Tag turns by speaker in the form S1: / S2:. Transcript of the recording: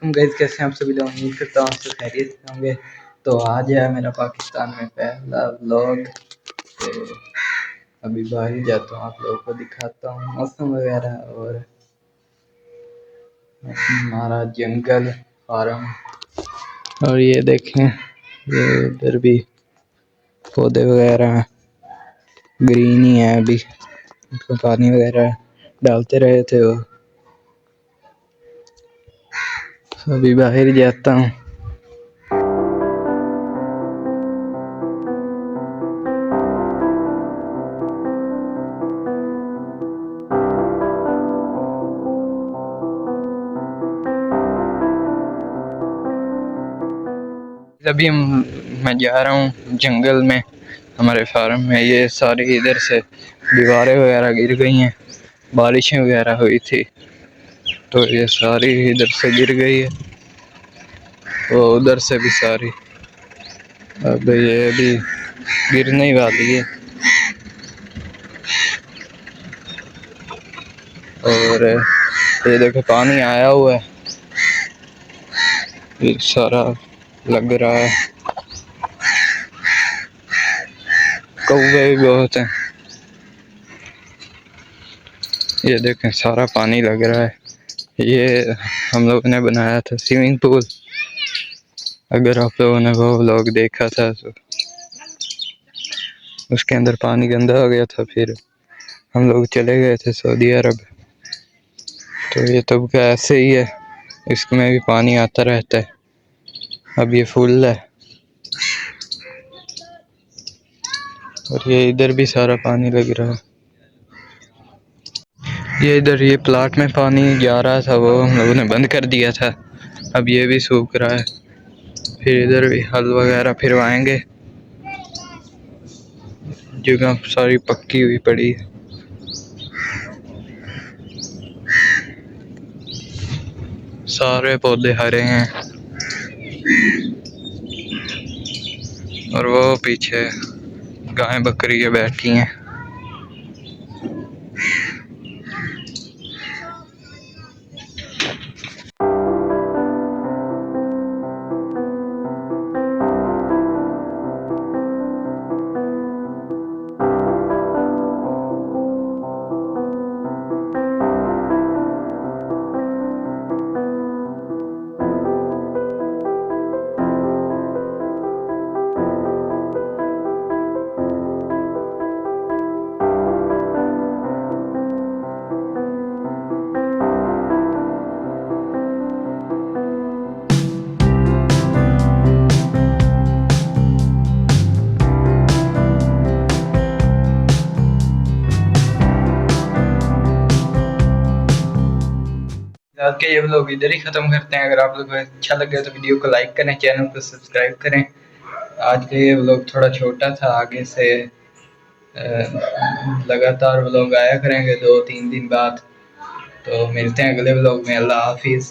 S1: वालेकुम गाइस, कैसे हैं आप सभी लोग। उम्मीद करता हूँ आपसे खैरियत से होंगे। तो आज है मेरा पाकिस्तान में पहला व्लॉग। तो अभी बाहर ही जाता हूँ, आप लोगों को दिखाता हूँ मौसम वगैरह और हमारा जंगल फार्म। और ये देखें, ये इधर भी पौधे वगैरह ग्रीन ही है, अभी उनको पानी वगैरह डालते रहे थे। वो अभी बाहर जाता हूँ। अभी मैं जा रहा हूँ जंगल में, हमारे फार्म में। ये सारी इधर से दीवारें वगैरह गिर गई हैं, बारिशें वगैरह हुई थी तो ये सारी इधर से गिर गई है, वो उधर से भी सारी। अब ये अभी गिरने ही वाली है। और ये देखो पानी आया हुआ है, ये सारा लग रहा है। कौवे भी बहुत हैं। ये देखें सारा पानी लग रहा है। ये हम लोगों ने बनाया था स्विमिंग पूल। अगर आप लोगों ने वो व्लॉग देखा था तो उसके अंदर पानी गंदा हो गया था, फिर हम लोग चले गए थे सऊदी अरब। तो ये तो ऐसे ही है, इसमें भी पानी आता रहता है। अब ये फुल है और ये इधर भी सारा पानी लग रहा है। ये इधर ये प्लाट में पानी जा रहा था, वो हम लोगों ने बंद कर दिया था। अब ये भी सूख रहा है। फिर इधर भी हल वगैरह फिरवाएंगे। जगह सारी पक्की हुई पड़ी है। सारे पौधे हरे हैं और वो पीछे गाय बकरियां बैठी हैं। आज के ये व्लॉग इधर ही ख़त्म करते हैं। अगर आप लोगों को अच्छा लगे तो वीडियो को लाइक करें, चैनल को सब्सक्राइब करें। आज के ये व्लॉग थोड़ा छोटा था, आगे से लगातार व्लॉग आया करेंगे 2-3 दिन बाद। तो मिलते हैं अगले व्लॉग में। अल्लाह हाफिज़।